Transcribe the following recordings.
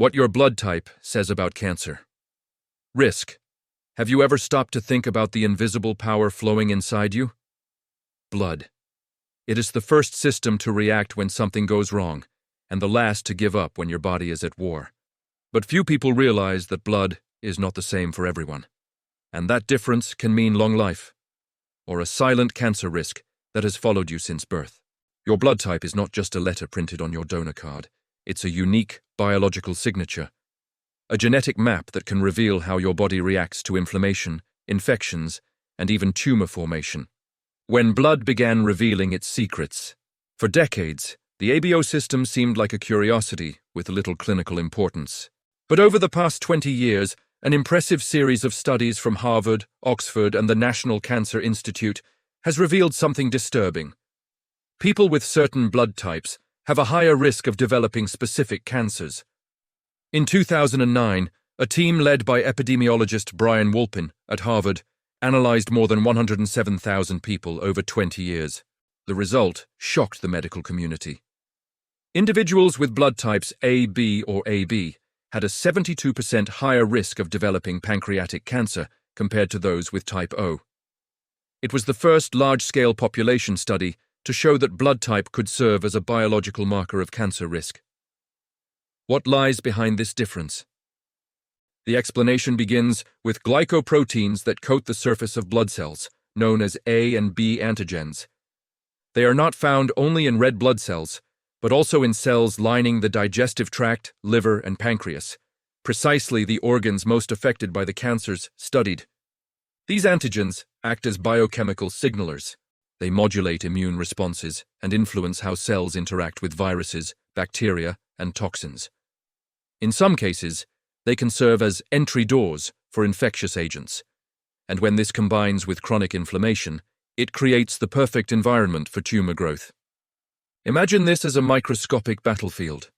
What your blood type says about cancer. Risk. Have you ever stopped to think about the invisible power flowing inside you? Blood. It is the first system to react when something goes wrong, and the last to give up when your body is at war. But few people realize that blood is not the same for everyone. And that difference can mean long life, or a silent cancer risk that has followed you since birth. Your blood type is not just a letter printed on your donor card. It's a unique biological signature, a genetic map that can reveal how your body reacts to inflammation, infections, and even tumor formation. When blood began revealing its secrets, for decades, the ABO system seemed like a curiosity with little clinical importance. But over the past 20 years, an impressive series of studies from Harvard, Oxford, and the National Cancer Institute has revealed something disturbing. People with certain blood types have a higher risk of developing specific cancers. In 2009, a team led by epidemiologist Brian Wolpin at Harvard analyzed more than 107,000 people over 20 years. The result shocked the medical community. Individuals with blood types A, B, or AB had a 72% higher risk of developing pancreatic cancer compared to those with type O. It was the first large-scale population study to show that blood type could serve as a biological marker of cancer risk. What lies behind this difference? The explanation begins with glycoproteins that coat the surface of blood cells, known as A and B antigens. They are not found only in red blood cells, but also in cells lining the digestive tract, liver, and pancreas, precisely the organs most affected by the cancers studied. These antigens act as biochemical signalers. They modulate immune responses and influence how cells interact with viruses, bacteria, and toxins. In some cases, they can serve as entry doors for infectious agents, and when this combines with chronic inflammation, it creates the perfect environment for tumor growth. Imagine this as a microscopic battlefield.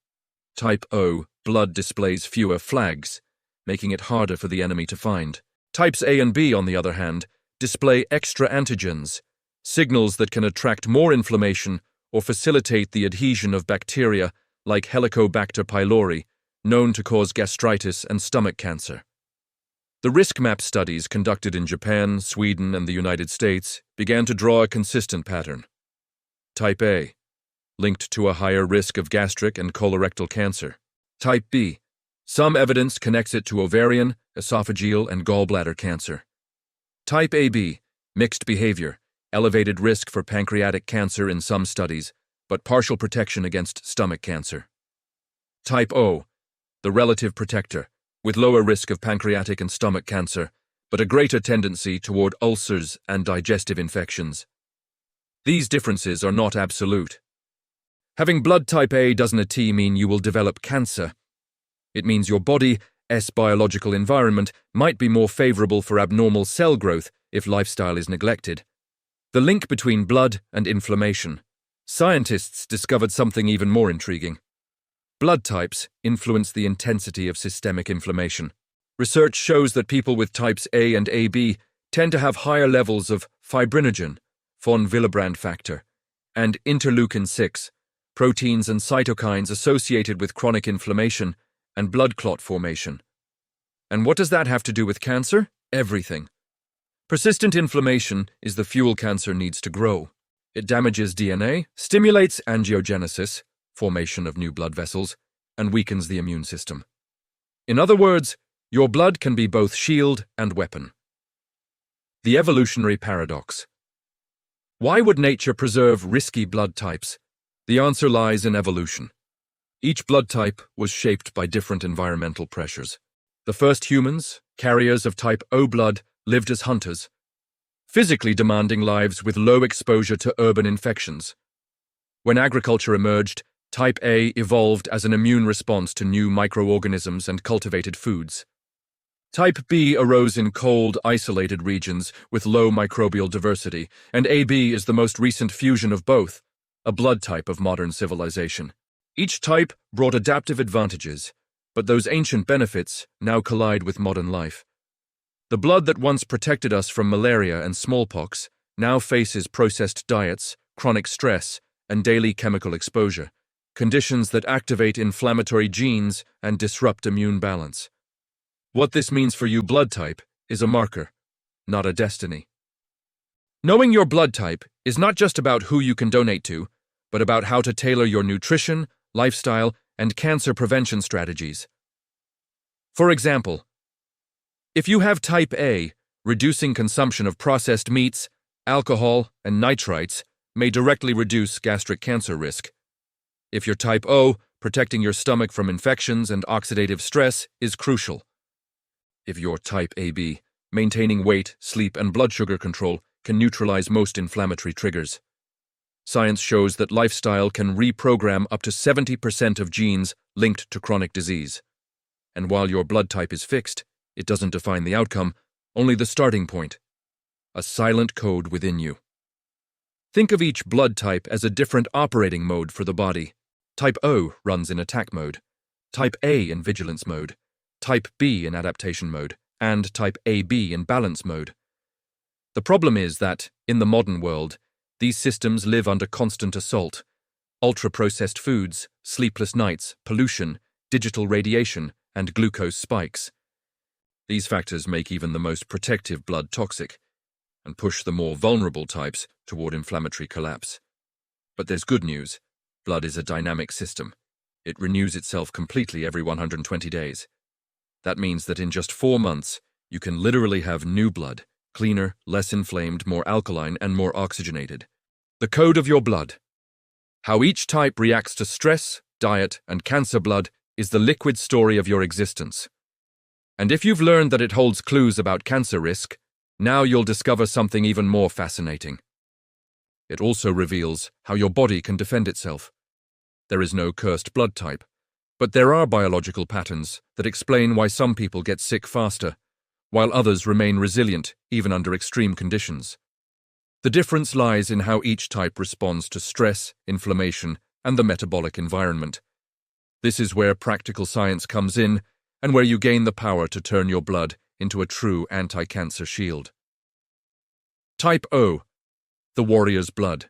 Type O blood displays fewer flags, making it harder for the enemy to find. Types A and B, on the other hand, display extra antigens, signals that can attract more inflammation or facilitate the adhesion of bacteria like Helicobacter pylori, known to cause gastritis and stomach cancer. The risk map studies conducted in Japan, Sweden, and the United States began to draw a consistent pattern. Type A, linked to a higher risk of gastric and colorectal cancer. Type B, some evidence connects it to ovarian, esophageal, and gallbladder cancer. Type AB, mixed behavior, elevated risk for pancreatic cancer in some studies, but partial protection against stomach cancer. Type O, the relative protector, with lower risk of pancreatic and stomach cancer, but a greater tendency toward ulcers and digestive infections. These differences are not absolute. Having blood type A doesn't mean you will develop cancer. It means your body's biological environment might be more favorable for abnormal cell growth if lifestyle is neglected. The link between blood and inflammation. Scientists discovered something even more intriguing. Blood types influence the intensity of systemic inflammation. Research shows that people with types A and AB tend to have higher levels of fibrinogen, von Willebrand factor, and interleukin-6, proteins and cytokines associated with chronic inflammation and blood clot formation. And what does that have to do with cancer? Everything. Persistent inflammation is the fuel cancer needs to grow. It damages DNA, stimulates angiogenesis, formation of new blood vessels, and weakens the immune system. In other words, your blood can be both shield and weapon. The evolutionary paradox. Why would nature preserve risky blood types? The answer lies in evolution. Each blood type was shaped by different environmental pressures. The first humans, carriers of type O blood, lived as hunters, physically demanding lives with low exposure to urban infections. When agriculture emerged, type A evolved as an immune response to new microorganisms and cultivated foods. Type B arose in cold, isolated regions with low microbial diversity, and AB is the most recent fusion of both, a blood type of modern civilization. Each type brought adaptive advantages, but those ancient benefits now collide with modern life. The blood that once protected us from malaria and smallpox now faces processed diets, chronic stress, and daily chemical exposure. conditions that activate inflammatory genes and disrupt immune balance. What this means for you blood type is a marker, not a destiny. Knowing your blood type is not just about who you can donate to, but about how to tailor your nutrition, lifestyle, and cancer prevention strategies. For example, if you have type A, reducing consumption of processed meats, alcohol, and nitrites may directly reduce gastric cancer risk. If you're type O, protecting your stomach from infections and oxidative stress is crucial. If you're type AB, maintaining weight, sleep, and blood sugar control can neutralize most inflammatory triggers. Science shows that lifestyle can reprogram up to 70% of genes linked to chronic disease. And while your blood type is fixed, it doesn't define the outcome, only the starting point. A silent code within you. Think of each blood type as a different operating mode for the body. Type O runs in attack mode, Type A in vigilance mode, Type B in adaptation mode, and Type AB in balance mode. The problem is that, in the modern world, these systems live under constant assault. Ultra-processed foods, sleepless nights, pollution, digital radiation, and glucose spikes. These factors make even the most protective blood toxic and push the more vulnerable types toward inflammatory collapse. But there's good news. Blood is a dynamic system. It renews itself completely every 120 days. That means that in just 4 months, you can literally have new blood, cleaner, less inflamed, more alkaline, and more oxygenated. The code of your blood. How each type reacts to stress, diet, and cancer blood is the liquid story of your existence. And if you've learned that it holds clues about cancer risk, now you'll discover something even more fascinating. It also reveals how your body can defend itself. There is no cursed blood type, but there are biological patterns that explain why some people get sick faster, while others remain resilient even under extreme conditions. The difference lies in how each type responds to stress, inflammation, and the metabolic environment. This is where practical science comes in and where you gain the power to turn your blood into a true anti-cancer shield. Type O, the warrior's blood.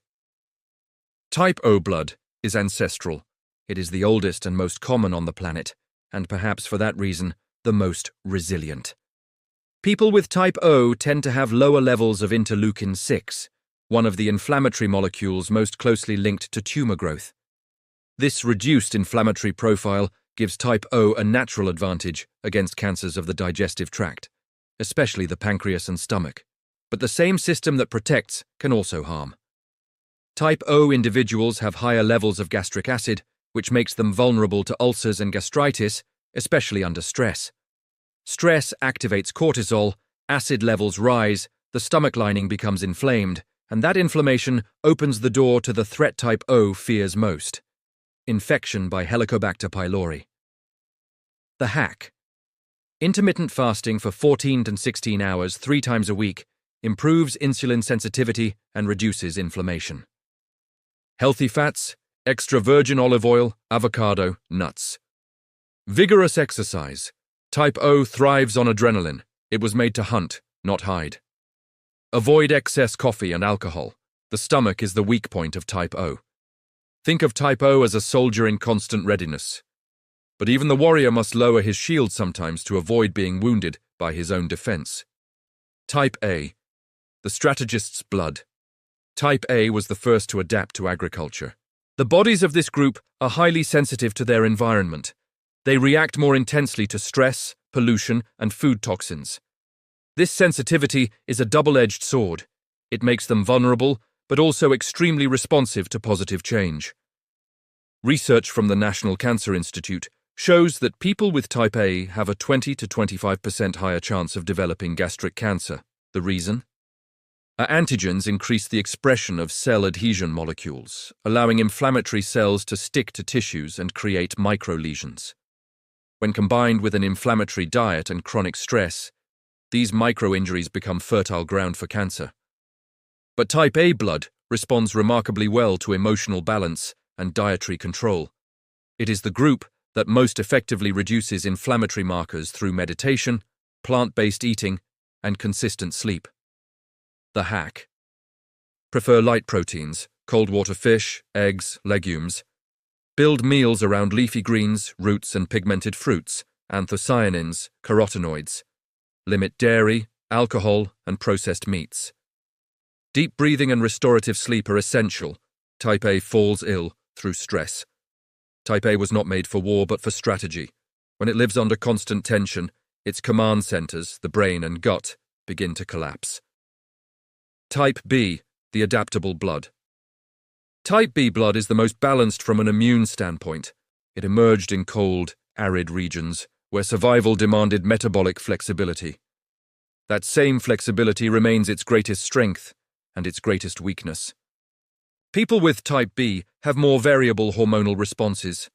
Type O blood is ancestral. It is the oldest and most common on the planet, and perhaps for that reason, the most resilient. People with type O tend to have lower levels of interleukin-6, one of the inflammatory molecules most closely linked to tumor growth. This reduced inflammatory profile gives type O a natural advantage against cancers of the digestive tract, especially the pancreas and stomach. But the same system that protects can also harm. Type O individuals have higher levels of gastric acid, which makes them vulnerable to ulcers and gastritis, especially under stress. Stress activates cortisol, acid levels rise, the stomach lining becomes inflamed, and that inflammation opens the door to the threat type O fears most: infection by Helicobacter pylori. The hack. Intermittent fasting for 14 to 16 hours 3 times a week improves insulin sensitivity and reduces inflammation. Healthy fats, extra virgin olive oil, avocado, nuts. Vigorous exercise. Type O thrives on adrenaline. It was made to hunt, not hide. Avoid excess coffee and alcohol. The stomach is the weak point of type O. Think of type O as a soldier in constant readiness. But even the warrior must lower his shield sometimes to avoid being wounded by his own defense. Type A, the strategist's blood. Type A was the first to adapt to agriculture. The bodies of this group are highly sensitive to their environment. They react more intensely to stress, pollution, and food toxins. This sensitivity is a double-edged sword. It makes them vulnerable, but also extremely responsive to positive change. Research from the National Cancer Institute shows that people with type A have a 20 to 25% higher chance of developing gastric cancer. The reason? Antigens increase the expression of cell adhesion molecules, allowing inflammatory cells to stick to tissues and create microlesions. When combined with an inflammatory diet and chronic stress, these micro-injuries become fertile ground for cancer. But type A blood responds remarkably well to emotional balance and dietary control. It is the group that most effectively reduces inflammatory markers through meditation, plant-based eating, and consistent sleep. The hack. Prefer light proteins, cold water fish, eggs, legumes. Build meals around leafy greens, roots, and pigmented fruits, anthocyanins, carotenoids. Limit dairy, alcohol, and processed meats. Deep breathing and restorative sleep are essential. Type A falls ill through stress. Type A was not made for war but for strategy. When it lives under constant tension, its command centers, the brain and gut, begin to collapse. Type B, the adaptable blood. Type B blood is the most balanced from an immune standpoint. It emerged in cold, arid regions, where survival demanded metabolic flexibility. That same flexibility remains its greatest strength and its greatest weakness. People with type B have more variable hormonal responses,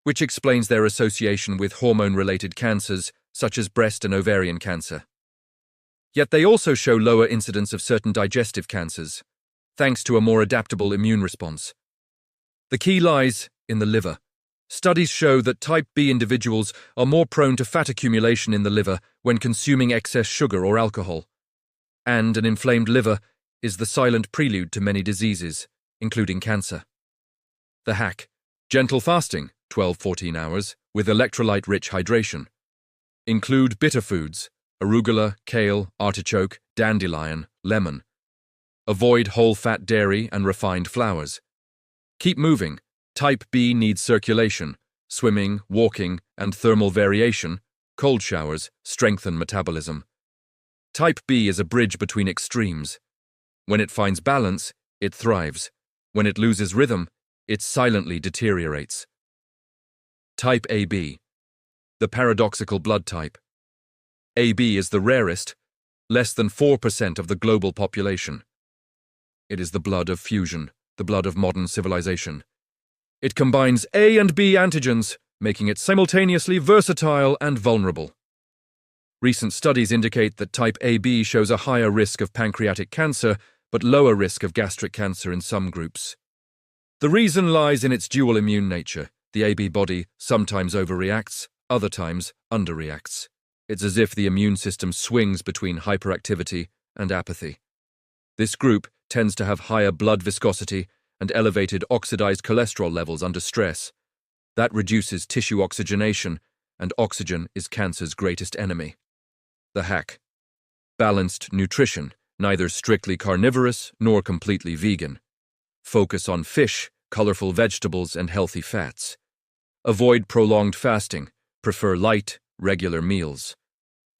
which explains their association with hormone-related cancers such as breast and ovarian cancer. Yet they also show lower incidence of certain digestive cancers, thanks to a more adaptable immune response. The key lies in the liver. Studies show that type B individuals are more prone to fat accumulation in the liver when consuming excess sugar or alcohol. And an inflamed liver is the silent prelude to many diseases, including cancer. The hack: gentle fasting, 12-14 hours, with electrolyte-rich hydration. Include bitter foods, arugula, kale, artichoke, dandelion, lemon. Avoid whole-fat dairy and refined flours. Keep moving. Type B needs circulation. Swimming, walking, and thermal variation, cold showers, strengthen metabolism. Type B is a bridge between extremes. When it finds balance, it thrives. When it loses rhythm, it silently deteriorates. Type AB, the paradoxical blood type. AB is the rarest, less than 4% of the global population. It is the blood of fusion, the blood of modern civilization. It combines A and B antigens, making it simultaneously versatile and vulnerable. Recent studies indicate that type AB shows a higher risk of pancreatic cancer, but lower risk of gastric cancer in some groups. The reason lies in its dual immune nature. The AB body sometimes overreacts, other times underreacts. It's as if the immune system swings between hyperactivity and apathy. This group tends to have higher blood viscosity and elevated oxidized cholesterol levels under stress. That reduces tissue oxygenation, and oxygen is cancer's greatest enemy. The hack: balanced nutrition, neither strictly carnivorous nor completely vegan. Focus on fish, colorful vegetables, and healthy fats. Avoid prolonged fasting. Prefer light, regular meals.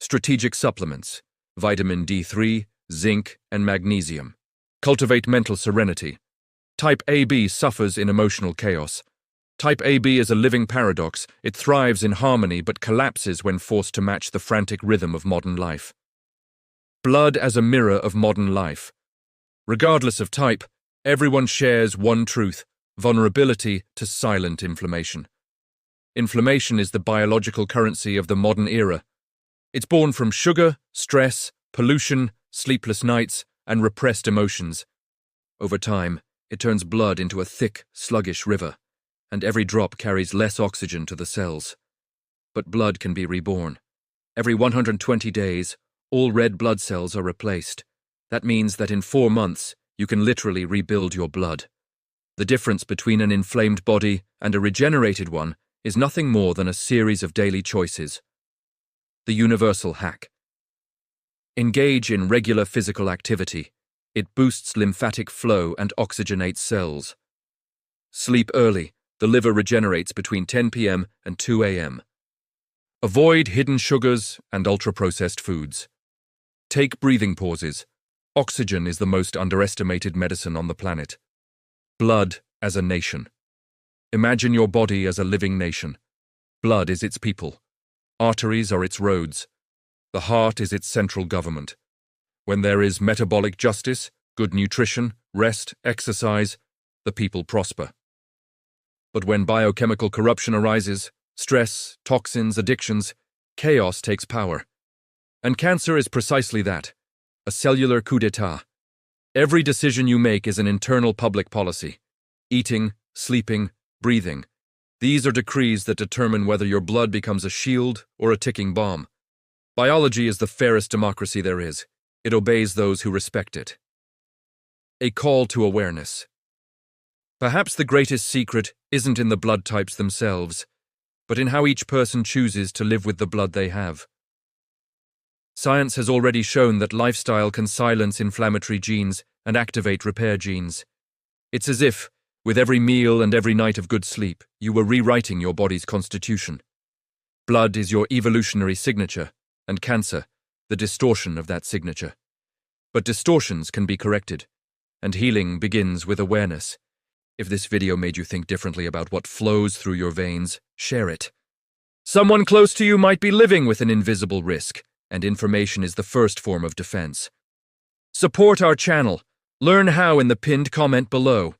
Strategic supplements: vitamin D3, zinc, and magnesium. Cultivate mental serenity. Type AB suffers in emotional chaos. Type AB is a living paradox. It thrives in harmony but collapses when forced to match the frantic rhythm of modern life. Blood as a mirror of modern life. Regardless of type, everyone shares one truth: vulnerability to silent inflammation. Inflammation is the biological currency of the modern era. It's born from sugar, stress, pollution, sleepless nights, and repressed emotions. Over time, it turns blood into a thick, sluggish river, and every drop carries less oxygen to the cells. But blood can be reborn. Every 120 days, all red blood cells are replaced. That means that in 4 months, you can literally rebuild your blood. The difference between an inflamed body and a regenerated one is nothing more than a series of daily choices. The universal hack: engage in regular physical activity. It boosts lymphatic flow and oxygenates cells. Sleep early. The liver regenerates between 10 p.m. and 2 a.m. Avoid hidden sugars and ultra-processed foods. Take breathing pauses. Oxygen is the most underestimated medicine on the planet. Blood as a nation. Imagine your body as a living nation. Blood is its people. Arteries are its roads. The heart is its central government. When there is metabolic justice, good nutrition, rest, exercise, the people prosper. But when biochemical corruption arises, stress, toxins, addictions, chaos takes power. And cancer is precisely that: a cellular coup d'etat. Every decision you make is an internal public policy. Eating, sleeping, breathing. These are decrees that determine whether your blood becomes a shield or a ticking bomb. Biology is the fairest democracy there is. It obeys those who respect it. A call to awareness. Perhaps the greatest secret isn't in the blood types themselves, but in how each person chooses to live with the blood they have. Science has already shown that lifestyle can silence inflammatory genes and activate repair genes. It's as if, with every meal and every night of good sleep, you were rewriting your body's constitution. Blood is your evolutionary signature, and cancer, the distortion of that signature. But distortions can be corrected, and healing begins with awareness. If this video made you think differently about what flows through your veins, share it. Someone close to you might be living with an invisible risk, and information is the first form of defense. Support our channel. Learn how in the pinned comment below.